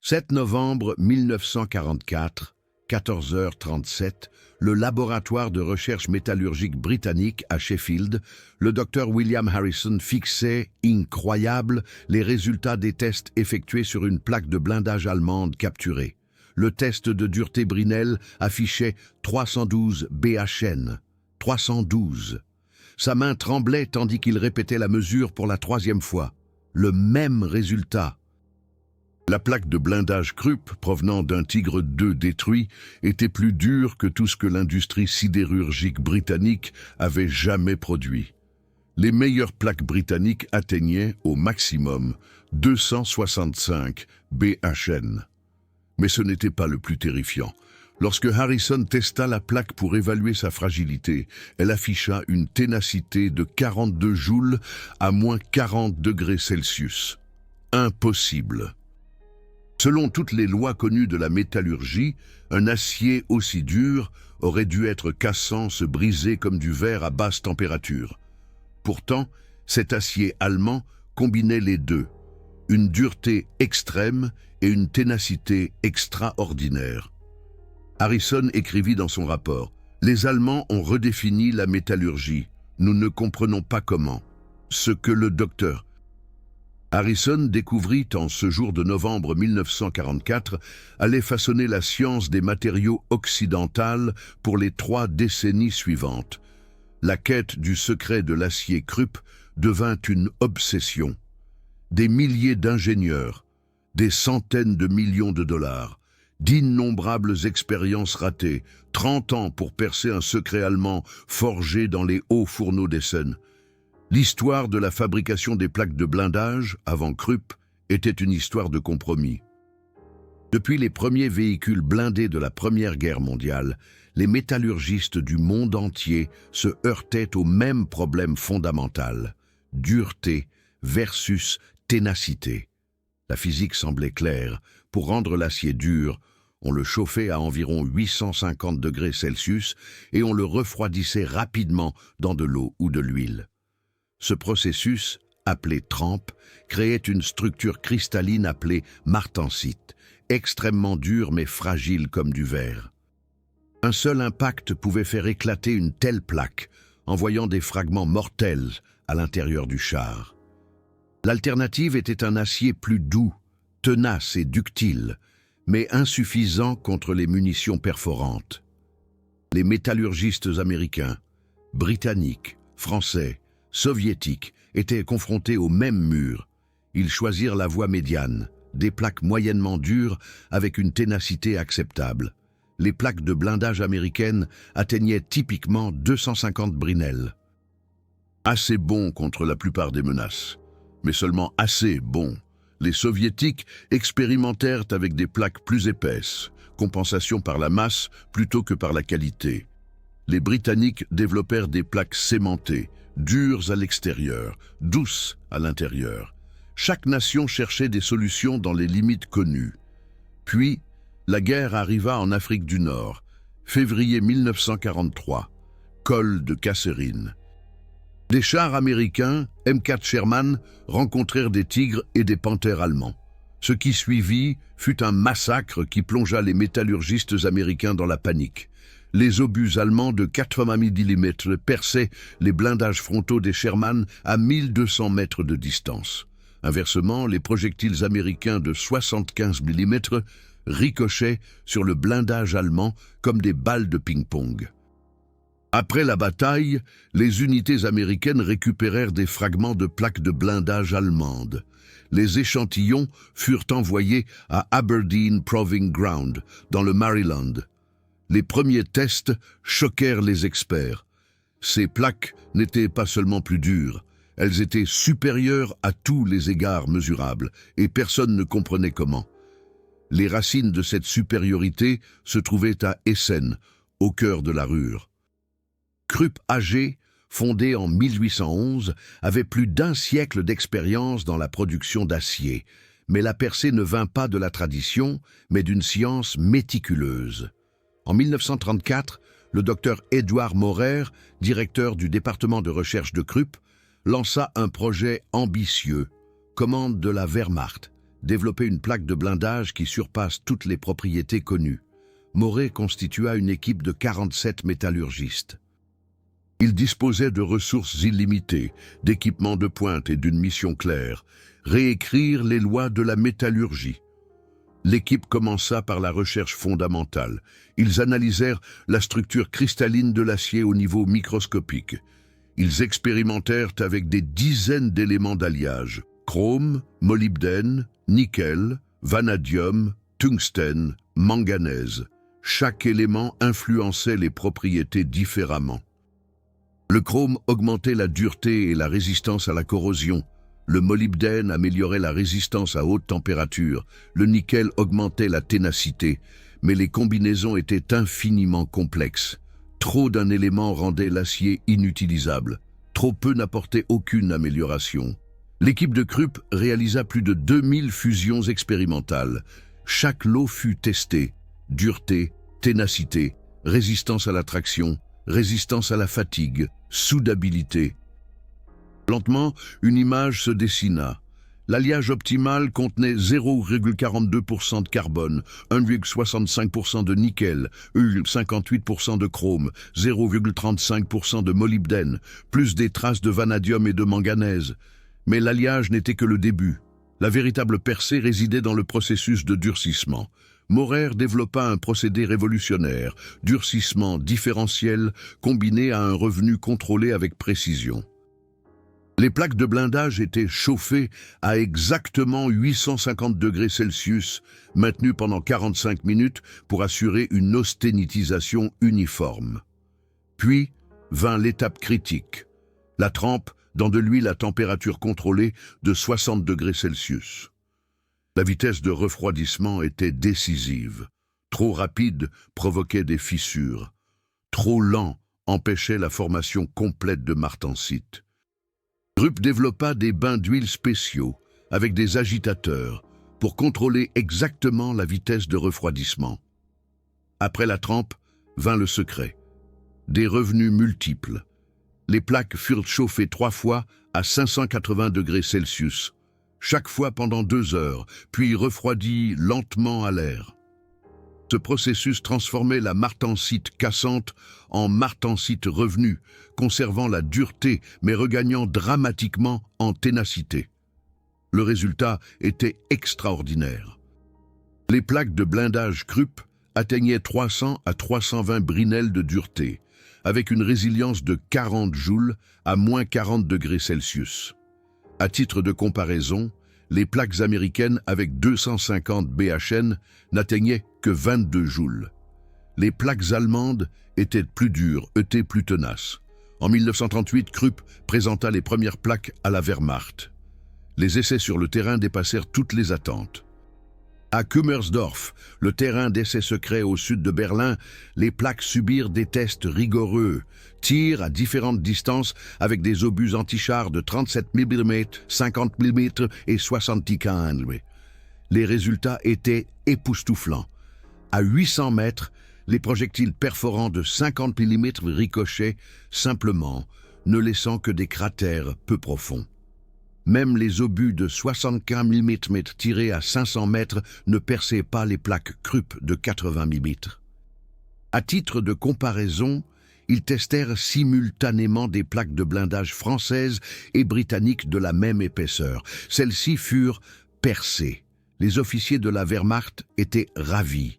7 novembre 1944, 14h37, le laboratoire de recherche métallurgique britannique à Sheffield, le docteur William Harrison fixait, incroyable, les résultats des tests effectués sur une plaque de blindage allemande capturée. Le test de dureté Brinell affichait 312 BHN. 312. Sa main tremblait tandis qu'il répétait la mesure pour la 3e fois. Le même résultat. La plaque de blindage Krupp, provenant d'un Tigre II détruit, était plus dure que tout ce que l'industrie sidérurgique britannique avait jamais produit. Les meilleures plaques britanniques atteignaient, au maximum, 265 BHN. Mais ce n'était pas le plus terrifiant. Lorsque Harrison testa la plaque pour évaluer sa fragilité, elle afficha une ténacité de 42 joules à moins 40 degrés Celsius. Impossible. Selon toutes les lois connues de la métallurgie, un acier aussi dur aurait dû être cassant, se briser comme du verre à basse température. Pourtant, cet acier allemand combinait les deux, une dureté extrême et une ténacité extraordinaire. Harrison écrivit dans son rapport « Les Allemands ont redéfini la métallurgie. Nous ne comprenons pas comment. Ce que le docteur Harrison découvrit en ce jour de novembre 1944 allait façonner la science des matériaux occidentales pour les 3 décennies suivantes. La quête du secret de l'acier Krupp devint une obsession. Des milliers d'ingénieurs, des centaines de millions de dollars, d'innombrables expériences ratées, 30 ans pour percer un secret allemand forgé dans les hauts fourneaux d'Essen. L'histoire de la fabrication des plaques de blindage, avant Krupp, était une histoire de compromis. Depuis les premiers véhicules blindés de la Première Guerre mondiale, les métallurgistes du monde entier se heurtaient au même problème fondamental, dureté versus ténacité. La physique semblait claire. Pour rendre l'acier dur, on le chauffait à environ 850 degrés Celsius et on le refroidissait rapidement dans de l'eau ou de l'huile. Ce processus, appelé trempe, créait une structure cristalline appelée martensite, extrêmement dure mais fragile comme du verre. Un seul impact pouvait faire éclater une telle plaque, envoyant des fragments mortels à l'intérieur du char. L'alternative était un acier plus doux, tenace et ductile, mais insuffisant contre les munitions perforantes. Les métallurgistes américains, britanniques, français, soviétiques étaient confrontés au même mur. Ils choisirent la voie médiane, des plaques moyennement dures avec une ténacité acceptable. Les plaques de blindage américaines atteignaient typiquement 250 Brinell. Assez bon contre la plupart des menaces, mais seulement assez bon. Les soviétiques expérimentèrent avec des plaques plus épaisses, compensation par la masse plutôt que par la qualité. Les Britanniques développèrent des plaques sémentées, dures à l'extérieur, douces à l'intérieur. Chaque nation cherchait des solutions dans les limites connues. Puis, la guerre arriva en Afrique du Nord, février 1943, col de Kasserine. Des chars américains, M4 Sherman, rencontrèrent des tigres et des panthères allemands. Ce qui suivit fut un massacre qui plongea les métallurgistes américains dans la panique. Les obus allemands de 80 mm perçaient les blindages frontaux des Sherman à 1200 mètres de distance. Inversement, les projectiles américains de 75 mm ricochaient sur le blindage allemand comme des balles de ping-pong. Après la bataille, les unités américaines récupérèrent des fragments de plaques de blindage allemandes. Les échantillons furent envoyés à Aberdeen Proving Ground, dans le Maryland. Les premiers tests choquèrent les experts. Ces plaques n'étaient pas seulement plus dures, elles étaient supérieures à tous les égards mesurables, et personne ne comprenait comment. Les racines de cette supériorité se trouvaient à Essen, au cœur de la Ruhr. Krupp AG, fondé en 1811, avait plus d'1 siècle d'expérience dans la production d'acier, mais la percée ne vint pas de la tradition, mais d'une science méticuleuse. En 1934, le docteur Édouard Maurer, directeur du département de recherche de Krupp, lança un projet ambitieux, commande de la Wehrmacht, développait une plaque de blindage qui surpasse toutes les propriétés connues. Moret constitua une équipe de 47 métallurgistes. Il disposait de ressources illimitées, d'équipements de pointe et d'une mission claire, réécrire les lois de la métallurgie. L'équipe commença par la recherche fondamentale. Ils analysèrent la structure cristalline de l'acier au niveau microscopique. Ils expérimentèrent avec des dizaines d'éléments d'alliage: chrome, molybdène, nickel, vanadium, tungstène, manganèse. Chaque élément influençait les propriétés différemment. Le chrome augmentait la dureté et la résistance à la corrosion. Le molybdène améliorait la résistance à haute température. Le nickel augmentait la ténacité. Mais les combinaisons étaient infiniment complexes. Trop d'un élément rendait l'acier inutilisable. Trop peu n'apportait aucune amélioration. L'équipe de Krupp réalisa plus de 2000 fusions expérimentales. Chaque lot fut testé. Dureté, ténacité, résistance à la traction, résistance à la fatigue, soudabilité. Lentement, une image se dessina. L'alliage optimal contenait 0,42% de carbone, 1,65% de nickel, 1,58% de chrome, 0,35% de molybdène, plus des traces de vanadium et de manganèse. Mais l'alliage n'était que le début. La véritable percée résidait dans le processus de durcissement. Maurer développa un procédé révolutionnaire, durcissement différentiel combiné à un revenu contrôlé avec précision. Les plaques de blindage étaient chauffées à exactement 850 degrés Celsius, maintenues pendant 45 minutes pour assurer une austenitisation uniforme. Puis vint l'étape critique, la trempe dans de l'huile à température contrôlée de 60 degrés Celsius. La vitesse de refroidissement était décisive. Trop rapide provoquait des fissures. Trop lent empêchait la formation complète de martensite. Krupp développa des bains d'huile spéciaux avec des agitateurs pour contrôler exactement la vitesse de refroidissement. Après la trempe, vint le secret. Des revenus multiples. Les plaques furent chauffées 3 fois à 580 degrés Celsius, chaque fois pendant 2 heures, puis refroidies lentement à l'air. Ce processus transformait la martensite cassante en martensite revenue, conservant la dureté mais regagnant dramatiquement en ténacité. Le résultat était extraordinaire. Les plaques de blindage Krupp atteignaient 300 à 320 brinelles de dureté, avec une résilience de 40 joules à moins 40 degrés Celsius. À titre de comparaison, les plaques américaines avec 250 BHN n'atteignaient que 22 joules. Les plaques allemandes étaient plus dures, étaient plus tenaces. En 1938, Krupp présenta les premières plaques à la Wehrmacht. Les essais sur le terrain dépassèrent toutes les attentes. À Kummersdorf, le terrain d'essai secret au sud de Berlin, les plaques subirent des tests rigoureux, tirs à différentes distances avec des obus antichars de 37 mm, 50 mm et 75 mm. Les résultats étaient époustouflants. À 800 mètres, les projectiles perforants de 50 mm ricochaient simplement, ne laissant que des cratères peu profonds. Même les obus de 75 mm tirés à 500 mètres ne perçaient pas les plaques Krupp de 80 mm. À titre de comparaison, ils testèrent simultanément des plaques de blindage françaises et britanniques de la même épaisseur. Celles-ci furent percées. Les officiers de la Wehrmacht étaient ravis.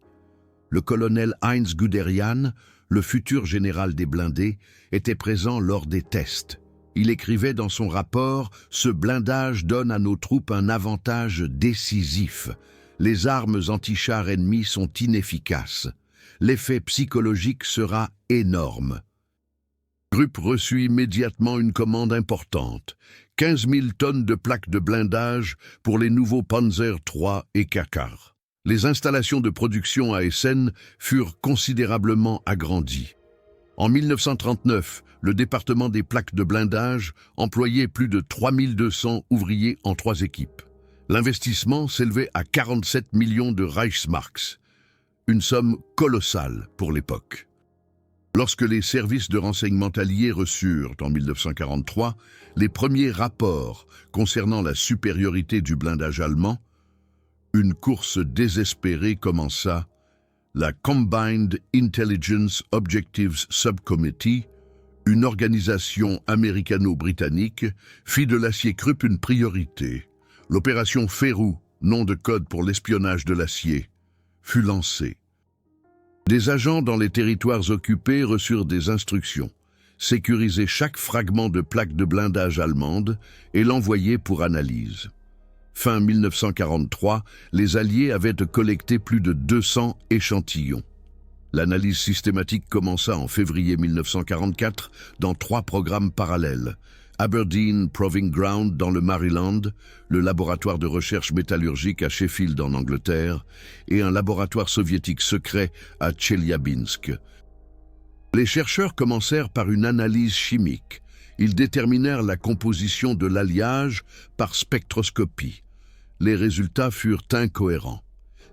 Le colonel Heinz Guderian, le futur général des blindés, était présent lors des tests. Il écrivait dans son rapport « Ce blindage donne à nos troupes un avantage décisif. Les armes antichars ennemies sont inefficaces. L'effet psychologique sera énorme. » Krupp reçut immédiatement une commande importante, 15 000 tonnes de plaques de blindage pour les nouveaux Panzer III et Kakkar. Les installations de production à Essen furent considérablement agrandies. En 1939, le département des plaques de blindage employait plus de 3200 ouvriers en 3 équipes. L'investissement s'élevait à 47 millions de Reichsmarks, une somme colossale pour l'époque. Lorsque les services de renseignement alliés reçurent, en 1943, les premiers rapports concernant la supériorité du blindage allemand, Une course désespérée commença. La Combined Intelligence Objectives Subcommittee, une organisation américano-britannique, fit de l'acier Krupp une priorité. L'opération Férou, nom de code pour l'espionnage de l'acier, fut lancée. Des agents dans les territoires occupés reçurent des instructions: sécuriser chaque fragment de plaque de blindage allemande et l'envoyer pour analyse. Fin 1943, les Alliés avaient collecté plus de 200 échantillons. L'analyse systématique commença en février 1944 dans 3 programmes parallèles: Aberdeen Proving Ground dans le Maryland, le laboratoire de recherche métallurgique à Sheffield en Angleterre et un laboratoire soviétique secret à Tcheliabinsk. Les chercheurs commencèrent par une analyse chimique. Ils déterminèrent la composition de l'alliage par spectroscopie. Les résultats furent incohérents.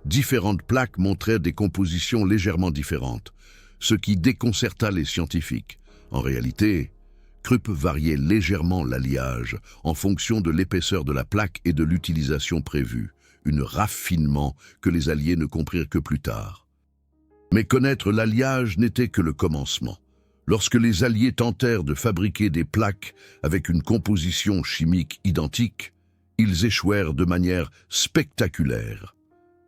Différentes plaques montraient des compositions légèrement différentes, ce qui déconcerta les scientifiques. En réalité, Krupp variait légèrement l'alliage en fonction de l'épaisseur de la plaque et de l'utilisation prévue, un raffinement que les Alliés ne comprirent que plus tard. Mais connaître l'alliage n'était que le commencement. Lorsque les Alliés tentèrent de fabriquer des plaques avec une composition chimique identique, ils échouèrent de manière spectaculaire.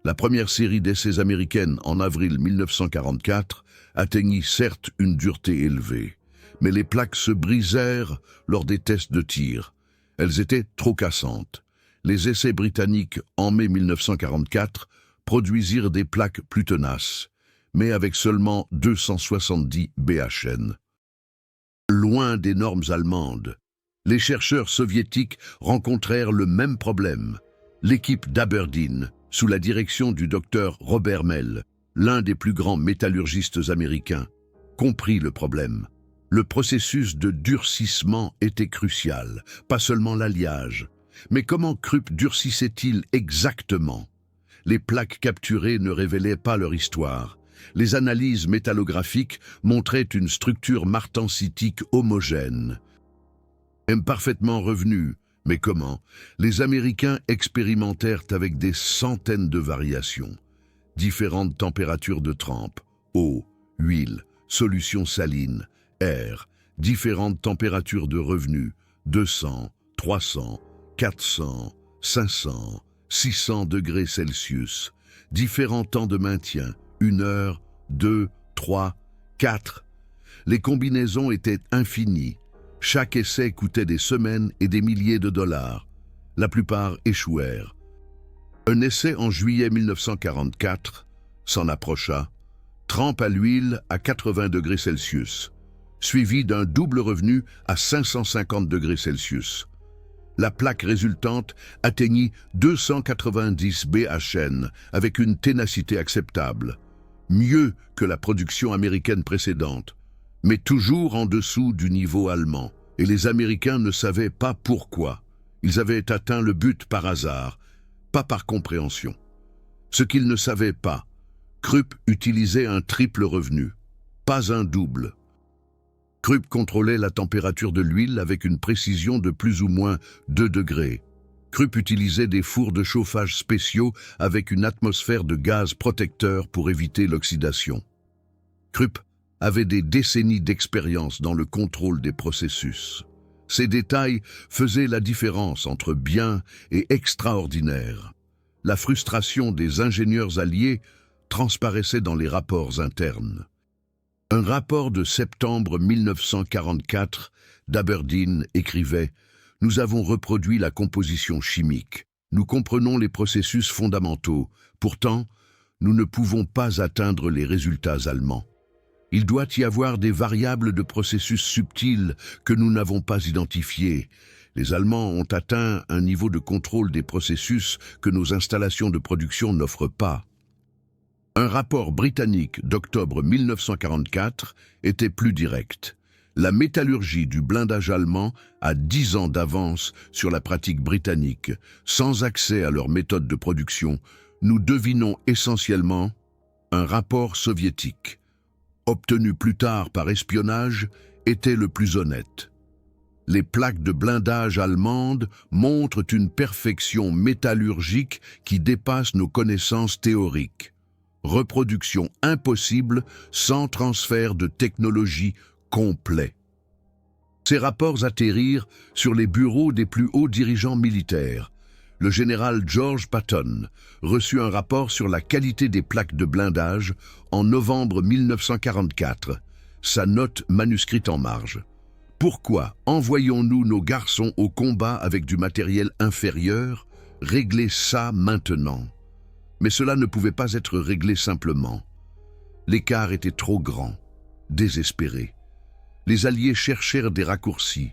La première série d'essais américaines en avril 1944 atteignit certes une dureté élevée, mais les plaques se brisèrent lors des tests de tir. Elles étaient trop cassantes. Les essais britanniques en mai 1944 produisirent des plaques plus tenaces, mais avec seulement 270 BHN. Loin des normes allemandes, les chercheurs soviétiques rencontrèrent le même problème. L'équipe d'Aberdeen, sous la direction du docteur Robert Mell, l'un des plus grands métallurgistes américains, comprit le problème. Le processus de durcissement était crucial, pas seulement l'alliage. Mais comment Krupp durcissait-il exactement? Les plaques capturées ne révélaient pas leur histoire. Les analyses métallographiques montraient une structure martensitique homogène. Parfaitement revenue, mais comment? Les Américains expérimentèrent avec des centaines de variations. Différentes températures de trempe, eau, huile, solution saline, air, différentes températures de revenu, 200, 300, 400, 500, 600 degrés Celsius, différents temps de maintien, 1 heure, 2, 3, 4. Les combinaisons étaient infinies. Chaque essai coûtait des semaines et des milliers de dollars. La plupart échouèrent. Un essai en juillet 1944 s'en approcha. Trempe à l'huile à 80 degrés Celsius, suivi d'un double revenu à 550 degrés Celsius. La plaque résultante atteignit 290 BHN avec une ténacité acceptable, mieux que la production américaine précédente, mais toujours en dessous du niveau allemand. Et les Américains ne savaient pas pourquoi. Ils avaient atteint le but par hasard, pas par compréhension. Ce qu'ils ne savaient pas, Krupp utilisait un triple revenu, pas un double. Krupp contrôlait la température de l'huile avec une précision de plus ou moins 2 degrés. Krupp utilisait des fours de chauffage spéciaux avec une atmosphère de gaz protecteur pour éviter l'oxydation. Krupp avait des décennies d'expérience dans le contrôle des processus. Ces détails faisaient la différence entre bien et extraordinaire. La frustration des ingénieurs alliés transparaissait dans les rapports internes. Un rapport de septembre 1944 d'Aberdeen écrivait « Nous avons reproduit la composition chimique. Nous comprenons les processus fondamentaux. Pourtant, nous ne pouvons pas atteindre les résultats allemands. Il doit y avoir des variables de processus subtils que nous n'avons pas identifiées. Les Allemands ont atteint un niveau de contrôle des processus que nos installations de production n'offrent pas. » Un rapport britannique d'octobre 1944 était plus direct. La métallurgie du blindage allemand a 10 ans d'avance sur la pratique britannique. Sans accès à leur méthode de production, nous devinons essentiellement un rapport soviétique, obtenu plus tard par espionnage, était le plus honnête. Les plaques de blindage allemandes montrent une perfection métallurgique qui dépasse nos connaissances théoriques. Reproduction impossible sans transfert de technologie complet. Ces rapports atterrirent sur les bureaux des plus hauts dirigeants militaires. Le général George Patton reçut un rapport sur la qualité des plaques de blindage en novembre 1944, sa note manuscrite en marge. Pourquoi envoyons-nous nos garçons au combat avec du matériel inférieur? Réglez ça maintenant. Mais cela ne pouvait pas être réglé simplement. L'écart était trop grand, désespéré. Les Alliés cherchèrent des raccourcis.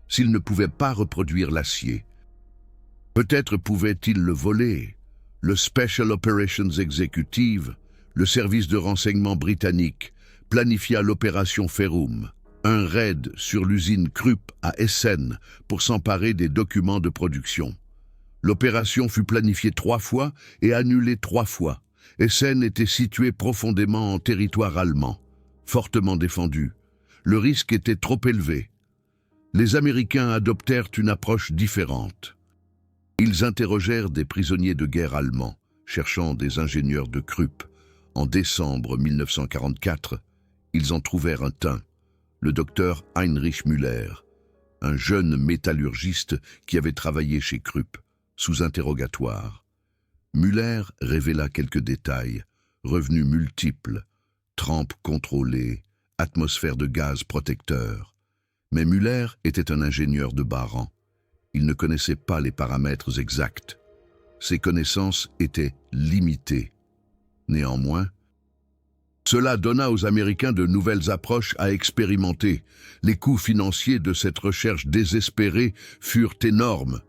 S'ils ne pouvaient pas reproduire l'acier, peut-être pouvaient-ils le voler. Le Special Operations Executive, le service de renseignement britannique, planifia l'opération Ferrum, un raid sur l'usine Krupp à Essen pour s'emparer des documents de production. L'opération fut planifiée 3 fois et annulée 3 fois. Essen était située profondément en territoire allemand, fortement défendu. Le risque était trop élevé. Les Américains adoptèrent une approche différente. Ils interrogèrent des prisonniers de guerre allemands, cherchant des ingénieurs de Krupp. En décembre 1944, ils en trouvèrent un, le docteur Heinrich Müller, un jeune métallurgiste qui avait travaillé chez Krupp, sous interrogatoire. Müller révéla quelques détails, revenus multiples, trempes contrôlées, atmosphère de gaz protecteur. Mais Müller était un ingénieur de bas rang. Il ne connaissait pas les paramètres exacts. Ses connaissances étaient limitées. Néanmoins, cela donna aux Américains de nouvelles approches à expérimenter. Les coûts financiers de cette recherche désespérée furent énormes.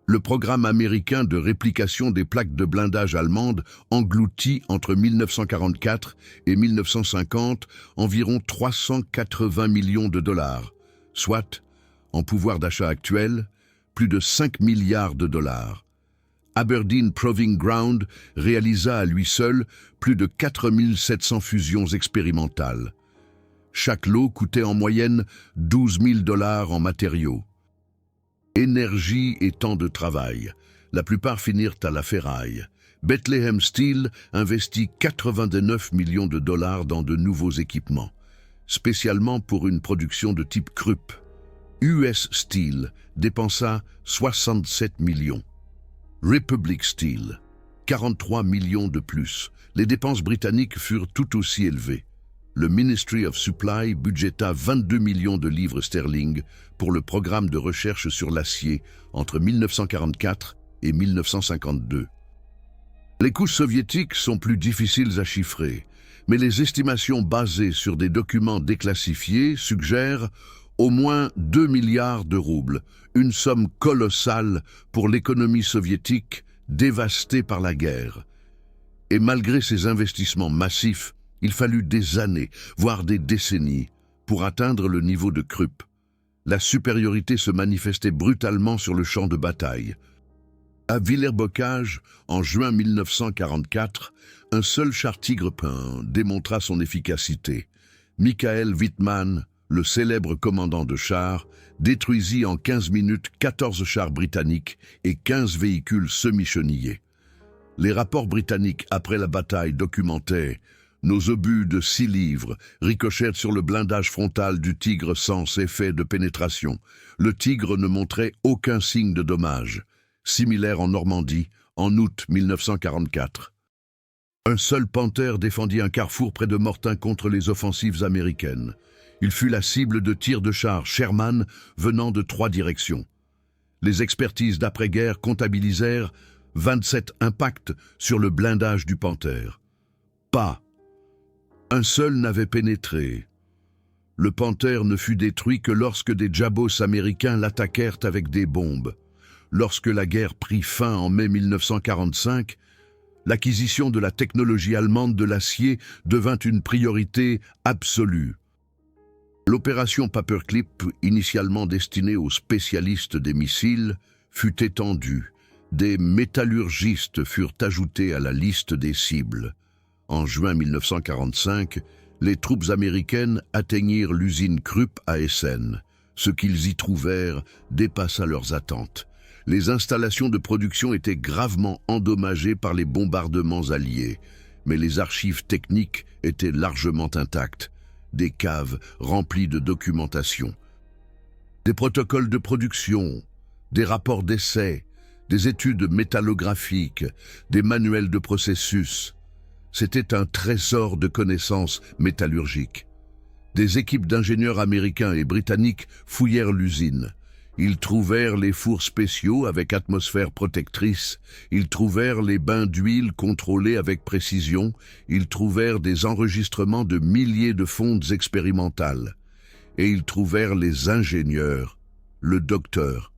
Le programme américain de réplication des plaques de blindage allemandes engloutit entre 1944 et 1950 environ 380 millions de dollars, soit, en pouvoir d'achat actuel, plus de 5 milliards de dollars. Aberdeen Proving Ground réalisa à lui seul plus de 4700 fusions expérimentales. Chaque lot coûtait en moyenne 12 000 $ en matériaux. Énergie et temps de travail. La plupart finirent à la ferraille. Bethlehem Steel investit 89 millions de dollars dans de nouveaux équipements, spécialement pour une production de type Krupp. US Steel dépensa 67 millions. Republic Steel, 43 millions de plus. Les dépenses britanniques furent tout aussi élevées. Le Ministry of Supply budgéta 22 millions de livres sterling pour le programme de recherche sur l'acier entre 1944 et 1952. Les coûts soviétiques sont plus difficiles à chiffrer, mais les estimations basées sur des documents déclassifiés suggèrent au moins 2 milliards de roubles, une somme colossale pour l'économie soviétique dévastée par la guerre. Et malgré ces investissements massifs, il fallut des années, voire des décennies, pour atteindre le niveau de Krupp. La supériorité se manifestait brutalement sur le champ de bataille. À Villers-Bocage, en juin 1944, un seul char Tigre peint démontra son efficacité. Michael Wittmann, le célèbre commandant de chars, détruisit en 15 minutes 14 chars britanniques et 15 véhicules semi-chenillés. Les rapports britanniques après la bataille documentaient « Nos obus de 6 livres ricochettent sur le blindage frontal du Tigre sans effet de pénétration. Le Tigre ne montrait aucun signe de dommage. » Similaire en Normandie, en août 1944. Un seul Panther défendit un carrefour près de Mortain contre les offensives américaines. Il fut la cible de tirs de chars Sherman venant de 3 directions. Les expertises d'après-guerre comptabilisèrent 27 impacts sur le blindage du Panther. Pas un seul n'avait pénétré. Le Panther ne fut détruit que lorsque des Jabos américains l'attaquèrent avec des bombes. Lorsque la guerre prit fin en mai 1945, l'acquisition de la technologie allemande de l'acier devint une priorité absolue. L'opération Paperclip, initialement destinée aux spécialistes des missiles, fut étendue. Des métallurgistes furent ajoutés à la liste des cibles. En juin 1945, les troupes américaines atteignirent l'usine Krupp à Essen. Ce qu'ils y trouvèrent dépassa leurs attentes. Les installations de production étaient gravement endommagées par les bombardements alliés, mais les archives techniques étaient largement intactes. Des caves remplies de documentation, des protocoles de production, des rapports d'essai, des études métallographiques, des manuels de processus. C'était un trésor de connaissances métallurgiques. Des équipes d'ingénieurs américains et britanniques fouillèrent l'usine. Ils trouvèrent les fours spéciaux avec atmosphère protectrice, ils trouvèrent les bains d'huile contrôlés avec précision, ils trouvèrent des enregistrements de milliers de fontes expérimentales. Et ils trouvèrent les ingénieurs, le docteur.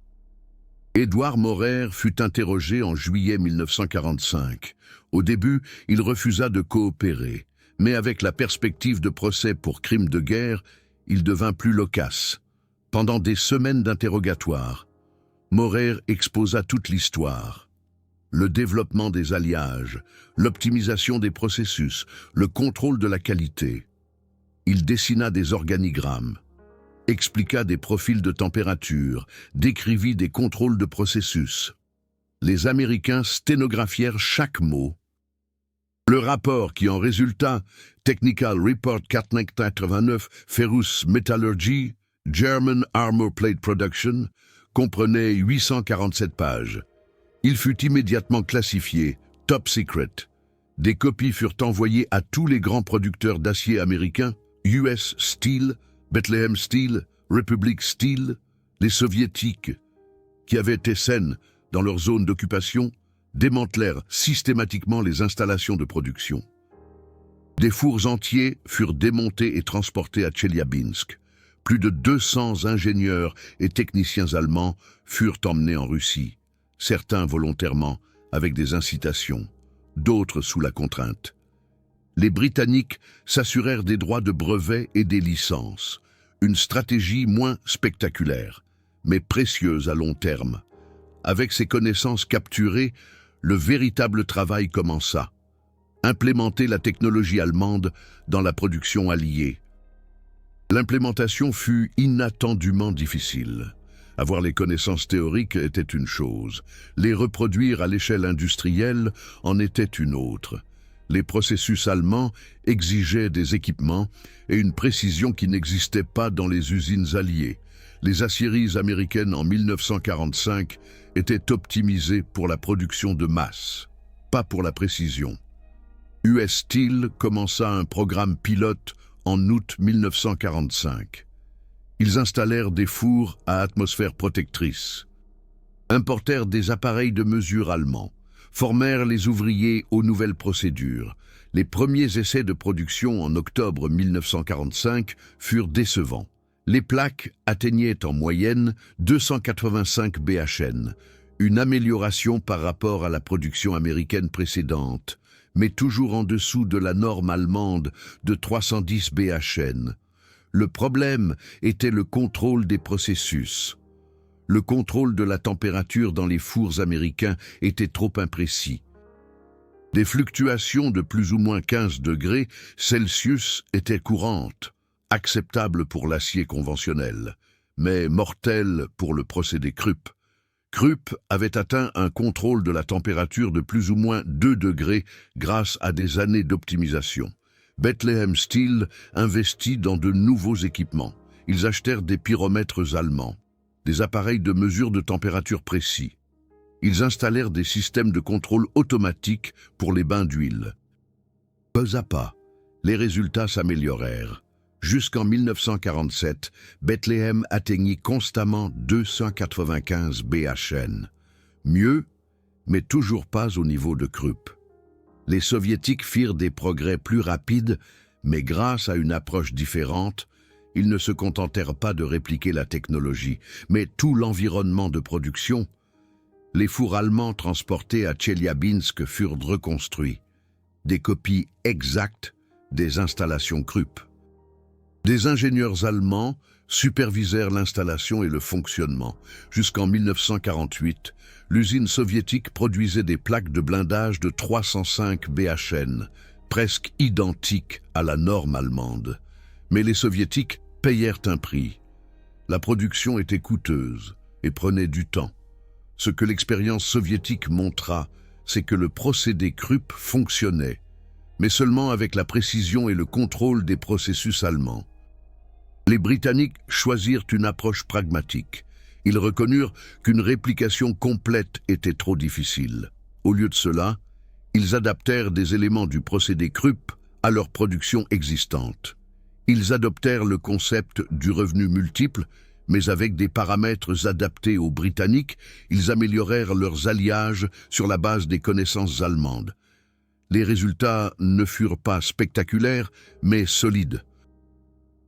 Édouard Maurer fut interrogé en juillet 1945. Au début, il refusa de coopérer, mais avec la perspective de procès pour crimes de guerre, il devint plus loquace. Pendant des semaines d'interrogatoire, Maurer exposa toute l'histoire. Le développement des alliages, l'optimisation des processus, le contrôle de la qualité. Il dessina des organigrammes, expliqua des profils de température, décrivit des contrôles de processus. Les Américains sténographièrent chaque mot. Le rapport qui en résulta, Technical Report 489 Ferrous Metallurgy, German Armor Plate Production, comprenait 847 pages. Il fut immédiatement classifié Top Secret. Des copies furent envoyées à tous les grands producteurs d'acier américains, US Steel, Bethlehem Steel, Republic Steel, les soviétiques, qui avaient été saines dans leur zone d'occupation, démantelèrent systématiquement les installations de production. Des fours entiers furent démontés et transportés à Tcheliabinsk. Plus de 200 ingénieurs et techniciens allemands furent emmenés en Russie, certains volontairement avec des incitations, d'autres sous la contrainte. Les Britanniques s'assurèrent des droits de brevet et des licences, une stratégie moins spectaculaire, mais précieuse à long terme. Avec ces connaissances capturées, le véritable travail commença. Implémenter la technologie allemande dans la production alliée. L'implémentation fut inattendument difficile. Avoir les connaissances théoriques était une chose, les reproduire à l'échelle industrielle en était une autre. Les processus allemands exigeaient des équipements et une précision qui n'existait pas dans les usines alliées. Les aciéries américaines en 1945 étaient optimisées pour la production de masse, pas pour la précision. US Steel commença un programme pilote en août 1945. Ils installèrent des fours à atmosphère protectrice, importèrent des appareils de mesure allemands, formèrent les ouvriers aux nouvelles procédures. Les premiers essais de production en octobre 1945 furent décevants. Les plaques atteignaient en moyenne 285 BHN, une amélioration par rapport à la production américaine précédente, mais toujours en dessous de la norme allemande de 310 BHN. Le problème était le contrôle des processus. Le contrôle de la température dans les fours américains était trop imprécis. Des fluctuations de plus ou moins 15 degrés Celsius étaient courantes, acceptables pour l'acier conventionnel, mais mortelles pour le procédé Krupp. Krupp avait atteint un contrôle de la température de plus ou moins 2 degrés grâce à des années d'optimisation. Bethlehem Steel investit dans de nouveaux équipements. Ils achetèrent des pyromètres allemands, des appareils de mesure de température précis. Ils installèrent des systèmes de contrôle automatique pour les bains d'huile. Peu à pas, les résultats s'améliorèrent. Jusqu'en 1947, Bethlehem atteignit constamment 295 BHN. Mieux, mais toujours pas au niveau de Krupp. Les Soviétiques firent des progrès plus rapides, mais grâce à une approche différente, ils ne se contentèrent pas de répliquer la technologie, mais tout l'environnement de production. Les fours allemands transportés à Tcheliabinsk furent reconstruits, des copies exactes des installations Krupp. Des ingénieurs allemands supervisèrent l'installation et le fonctionnement. Jusqu'en 1948, l'usine soviétique produisait des plaques de blindage de 305 BHN, presque identiques à la norme allemande. Mais les soviétiques payèrent un prix. La production était coûteuse et prenait du temps. Ce que l'expérience soviétique montra, c'est que le procédé Krupp fonctionnait, mais seulement avec la précision et le contrôle des processus allemands. Les Britanniques choisirent une approche pragmatique. Ils reconnurent qu'une réplication complète était trop difficile. Au lieu de cela, ils adaptèrent des éléments du procédé Krupp à leur production existante. Ils adoptèrent le concept du revenu multiple, mais avec des paramètres adaptés aux Britanniques, ils améliorèrent leurs alliages sur la base des connaissances allemandes. Les résultats ne furent pas spectaculaires, mais solides.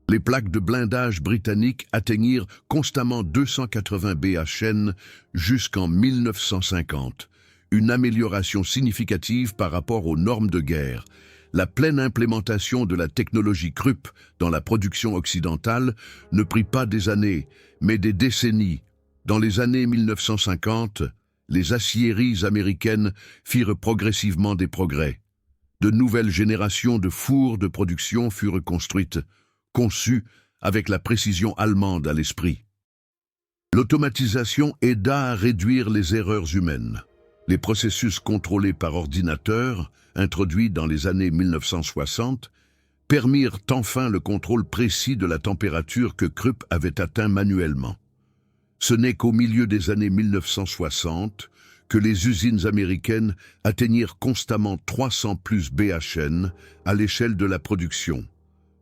Les plaques de blindage britanniques atteignirent constamment 280 BHN jusqu'en 1950, une amélioration significative par rapport aux normes de guerre. La pleine implémentation de la technologie Krupp dans la production occidentale ne prit pas des années, mais des décennies. Dans les années 1950, les aciéries américaines firent progressivement des progrès. De nouvelles générations de fours de production furent construites, conçues avec la précision allemande à l'esprit. L'automatisation aida à réduire les erreurs humaines. Les processus contrôlés par ordinateur, introduits dans les années 1960, permirent enfin le contrôle précis de la température que Krupp avait atteint manuellement. Ce n'est qu'au milieu des années 1960 que les usines américaines atteignirent constamment 300 plus BHN à l'échelle de la production,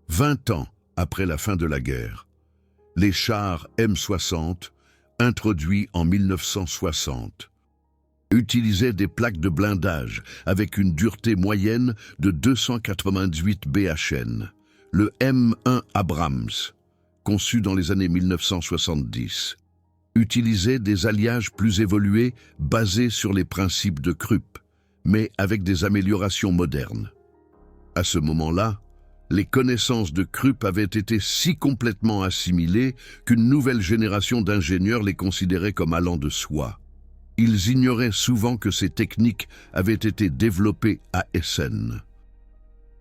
20 ans après la fin de la guerre. Les chars M60, introduits en 1960, utilisaient des plaques de blindage avec une dureté moyenne de 298 BHN. Le M1 Abrams, conçu dans les années 1970, utilisait des alliages plus évolués basés sur les principes de Krupp, mais avec des améliorations modernes. À ce moment-là, les connaissances de Krupp avaient été si complètement assimilées qu'une nouvelle génération d'ingénieurs les considérait comme allant de soi. Ils ignoraient souvent que ces techniques avaient été développées à Essen.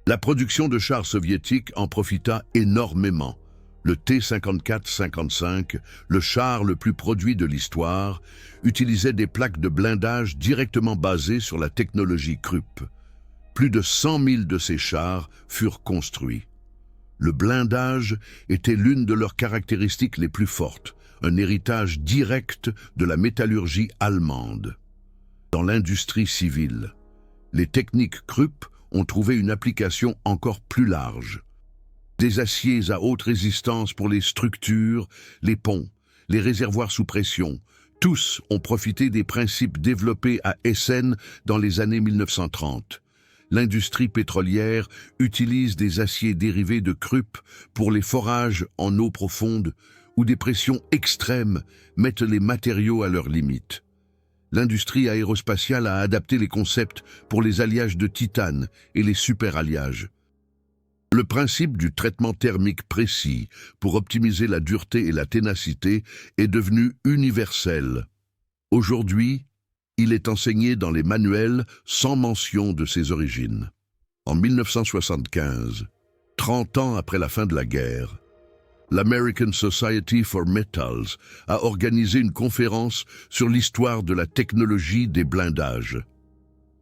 La production de chars soviétiques en profita énormément. Le T-54-55, le char le plus produit de l'histoire, utilisait des plaques de blindage directement basées sur la technologie Krupp. Plus de 100 000 de ces chars furent construits. Le blindage était l'une de leurs caractéristiques les plus fortes, un héritage direct de la métallurgie allemande. Dans l'industrie civile, les techniques Krupp ont trouvé une application encore plus large. Des aciers à haute résistance pour les structures, les ponts, les réservoirs sous pression, tous ont profité des principes développés à Essen dans les années 1930. L'industrie pétrolière utilise des aciers dérivés de Krupp pour les forages en eau profonde où des pressions extrêmes mettent les matériaux à leurs limites. L'industrie aérospatiale a adapté les concepts pour les alliages de titane et les superalliages. Le principe du traitement thermique précis pour optimiser la dureté et la ténacité est devenu universel. Aujourd'hui, il est enseigné dans les manuels sans mention de ses origines. En 1975, 30 ans après la fin de la guerre, l'American Society for Metals a organisé une conférence sur l'histoire de la technologie des blindages.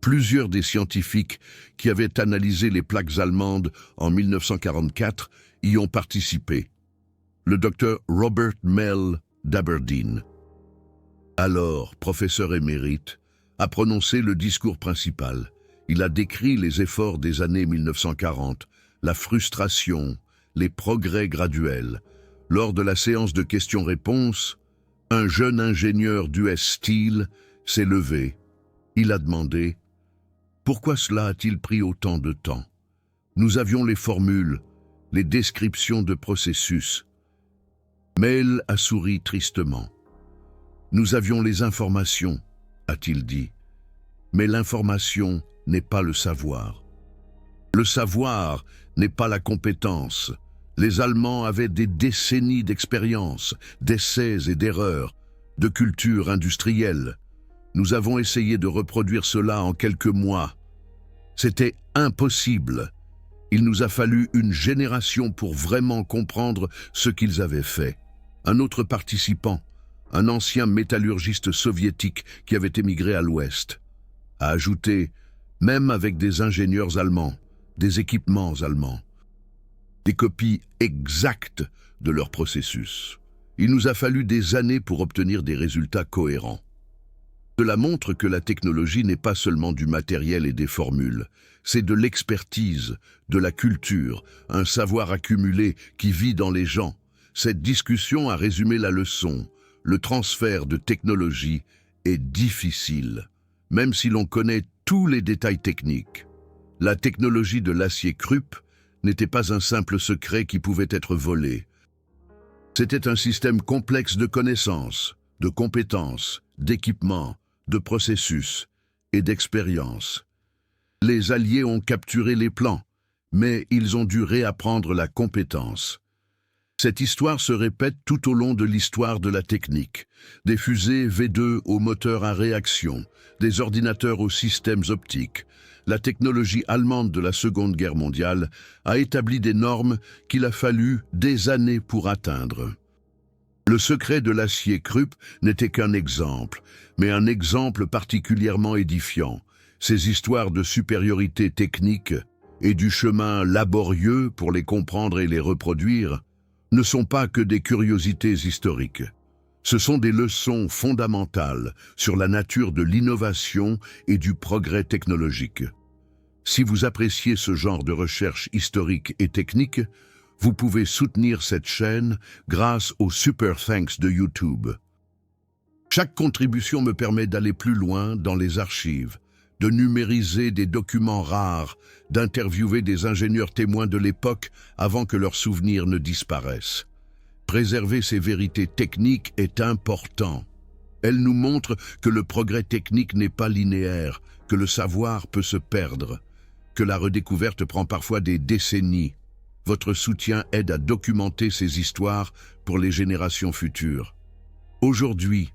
Plusieurs des scientifiques qui avaient analysé les plaques allemandes en 1944 y ont participé. Le docteur Robert Mell d'Aberdeen, alors professeur émérite, a prononcé le discours principal. Il a décrit les efforts des années 1940, la frustration, les progrès graduels. Lors de la séance de questions-réponses, un jeune ingénieur d'US Steel s'est levé. Il a demandé « Pourquoi cela a-t-il pris autant de temps ? Nous avions les formules, les descriptions de processus. » Mell a souri tristement. « Nous avions les informations, a-t-il dit. Mais l'information n'est pas le savoir. Le savoir n'est pas la compétence. Les Allemands avaient des décennies d'expérience, d'essais et d'erreurs, de culture industrielle. Nous avons essayé de reproduire cela en quelques mois. C'était impossible. Il nous a fallu une génération pour vraiment comprendre ce qu'ils avaient fait. » Un autre participant, un ancien métallurgiste soviétique qui avait émigré à l'Ouest, a ajouté « même avec des ingénieurs allemands, des équipements allemands, des copies exactes de leur processus. Il nous a fallu des années pour obtenir des résultats cohérents. » Cela montre que la technologie n'est pas seulement du matériel et des formules, c'est de l'expertise, de la culture, un savoir accumulé qui vit dans les gens. Cette discussion a résumé la leçon. Le transfert de technologie est difficile, même si l'on connaît tous les détails techniques. La technologie de l'acier Krupp n'était pas un simple secret qui pouvait être volé. C'était un système complexe de connaissances, de compétences, d'équipements, de processus et d'expérience. Les Alliés ont capturé les plans, mais ils ont dû réapprendre la compétence. Cette histoire se répète tout au long de l'histoire de la technique. Des fusées V2 aux moteurs à réaction, des ordinateurs aux systèmes optiques. La technologie allemande de la Seconde Guerre mondiale a établi des normes qu'il a fallu des années pour atteindre. Le secret de l'acier Krupp n'était qu'un exemple, mais un exemple particulièrement édifiant. Ces histoires de supériorité technique et du chemin laborieux pour les comprendre et les reproduire ne sont pas que des curiosités historiques. Ce sont des leçons fondamentales sur la nature de l'innovation et du progrès technologique. Si vous appréciez ce genre de recherche historique et technique, vous pouvez soutenir cette chaîne grâce au Super Thanks de YouTube. Chaque contribution me permet d'aller plus loin dans les archives, de numériser des documents rares, d'interviewer des ingénieurs témoins de l'époque avant que leurs souvenirs ne disparaissent. Préserver ces vérités techniques est important. Elles nous montrent que le progrès technique n'est pas linéaire, que le savoir peut se perdre, que la redécouverte prend parfois des décennies. Votre soutien aide à documenter ces histoires pour les générations futures. Aujourd'hui,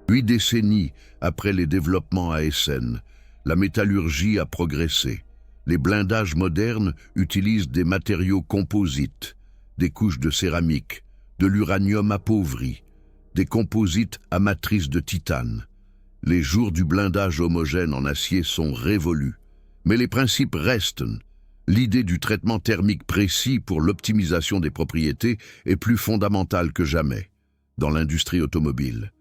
8 décennies après les développements ASN, la métallurgie a progressé. Les blindages modernes utilisent des matériaux composites, des couches de céramique, de l'uranium appauvri, des composites à matrice de titane. Les jours du blindage homogène en acier sont révolus, mais les principes restent. L'idée du traitement thermique précis pour l'optimisation des propriétés est plus fondamentale que jamais dans l'industrie automobile.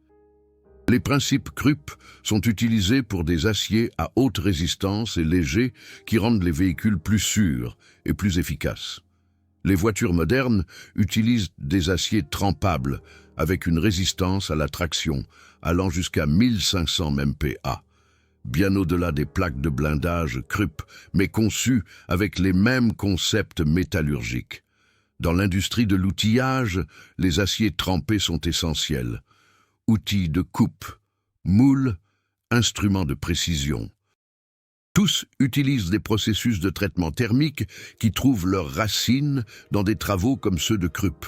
Les principes Krupp sont utilisés pour des aciers à haute résistance et légers qui rendent les véhicules plus sûrs et plus efficaces. Les voitures modernes utilisent des aciers trempables avec une résistance à la traction allant jusqu'à 1500 MPa. Bien au-delà des plaques de blindage Krupp, mais conçues avec les mêmes concepts métallurgiques. Dans l'industrie de l'outillage, les aciers trempés sont essentiels. Outils de coupe, moules, instruments de précision. Tous utilisent des processus de traitement thermique qui trouvent leurs racines dans des travaux comme ceux de Krupp.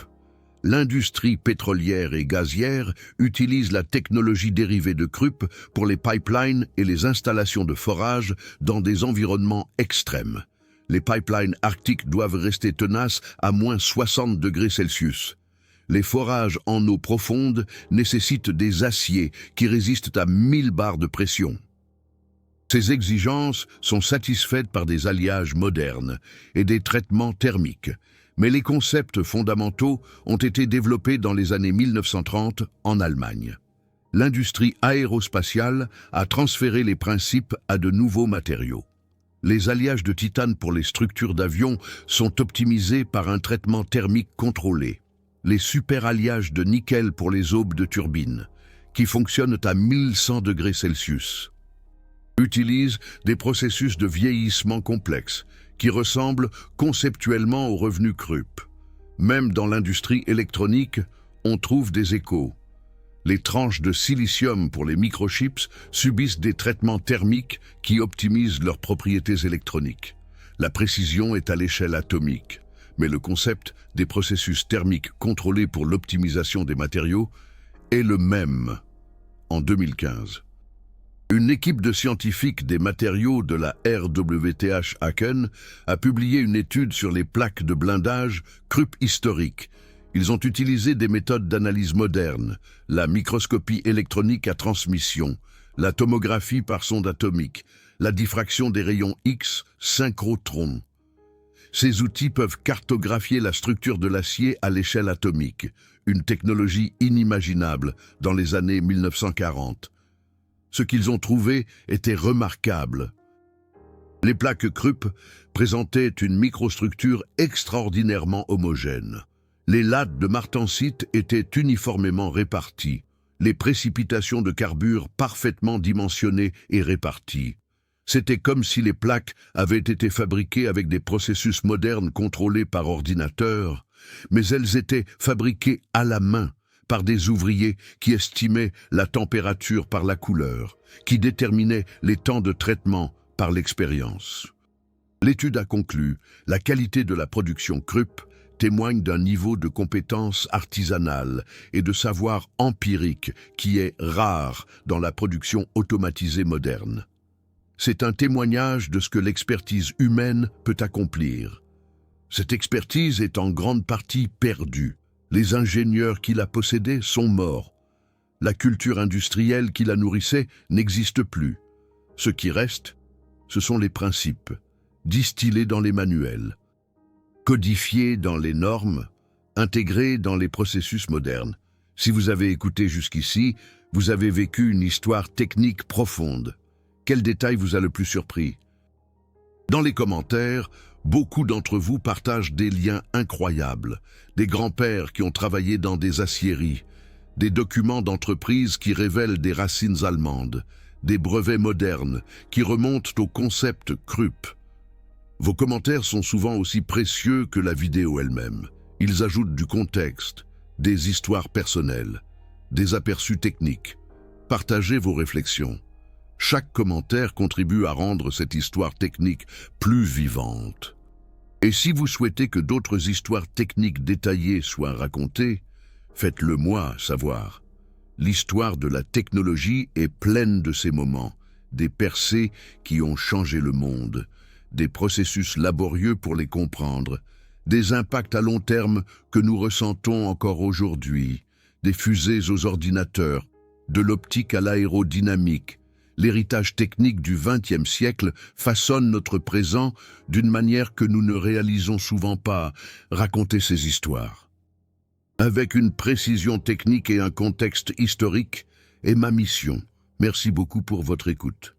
L'industrie pétrolière et gazière utilise la technologie dérivée de Krupp pour les pipelines et les installations de forage dans des environnements extrêmes. Les pipelines arctiques doivent rester tenaces à moins 60 degrés Celsius. Les forages en eau profonde nécessitent des aciers qui résistent à 1000 bars de pression. Ces exigences sont satisfaites par des alliages modernes et des traitements thermiques. Mais les concepts fondamentaux ont été développés dans les années 1930 en Allemagne. L'industrie aérospatiale a transféré les principes à de nouveaux matériaux. Les alliages de titane pour les structures d'avions sont optimisés par un traitement thermique contrôlé. Les superalliages de nickel pour les aubes de turbines, qui fonctionnent à 1100 degrés Celsius, utilisent des processus de vieillissement complexes, qui ressemble conceptuellement au revenu Krupp. Même dans l'industrie électronique, on trouve des échos. Les tranches de silicium pour les microchips subissent des traitements thermiques qui optimisent leurs propriétés électroniques. La précision est à l'échelle atomique, mais le concept des processus thermiques contrôlés pour l'optimisation des matériaux est le même en 2015. Une équipe de scientifiques des matériaux de la RWTH Aachen a publié une étude sur les plaques de blindage Krupp historiques Ils ont utilisé des méthodes d'analyse modernes, la microscopie électronique à transmission, la tomographie par sonde atomique, la diffraction des rayons X synchrotron. Ces outils peuvent cartographier la structure de l'acier à l'échelle atomique, une technologie inimaginable dans les années 1940. Ce qu'ils ont trouvé était remarquable. Les plaques Krupp présentaient une microstructure extraordinairement homogène. Les lattes de martensite étaient uniformément réparties, les précipitations de carbure parfaitement dimensionnées et réparties. C'était comme si les plaques avaient été fabriquées avec des processus modernes contrôlés par ordinateur, mais elles étaient fabriquées à la main par des ouvriers qui estimaient la température par la couleur, qui déterminaient les temps de traitement par l'expérience. L'étude a conclu, la qualité de la production Krupp témoigne d'un niveau de compétence artisanale et de savoir empirique qui est rare dans la production automatisée moderne. C'est un témoignage de ce que l'expertise humaine peut accomplir. Cette expertise est en grande partie perdue. Les ingénieurs qui la possédaient sont morts. La culture industrielle qui la nourrissait n'existe plus. Ce qui reste, ce sont les principes, distillés dans les manuels, codifiés dans les normes, intégrés dans les processus modernes. Si vous avez écouté jusqu'ici, vous avez vécu une histoire technique profonde. Quel détail vous a le plus surpris? Dans les commentaires, beaucoup d'entre vous partagent des liens incroyables, des grands-pères qui ont travaillé dans des aciéries, des documents d'entreprise qui révèlent des racines allemandes, des brevets modernes qui remontent au concept Krupp. Vos commentaires sont souvent aussi précieux que la vidéo elle-même. Ils ajoutent du contexte, des histoires personnelles, des aperçus techniques. Partagez vos réflexions. Chaque commentaire contribue à rendre cette histoire technique plus vivante. Et si vous souhaitez que d'autres histoires techniques détaillées soient racontées, faites-le moi savoir. L'histoire de la technologie est pleine de ces moments, des percées qui ont changé le monde, des processus laborieux pour les comprendre, des impacts à long terme que nous ressentons encore aujourd'hui, des fusées aux ordinateurs, de l'optique à l'aérodynamique. L'héritage technique du XXe siècle façonne notre présent d'une manière que nous ne réalisons souvent pas. Raconter ces histoires avec une précision technique et un contexte historique est ma mission. Merci beaucoup pour votre écoute.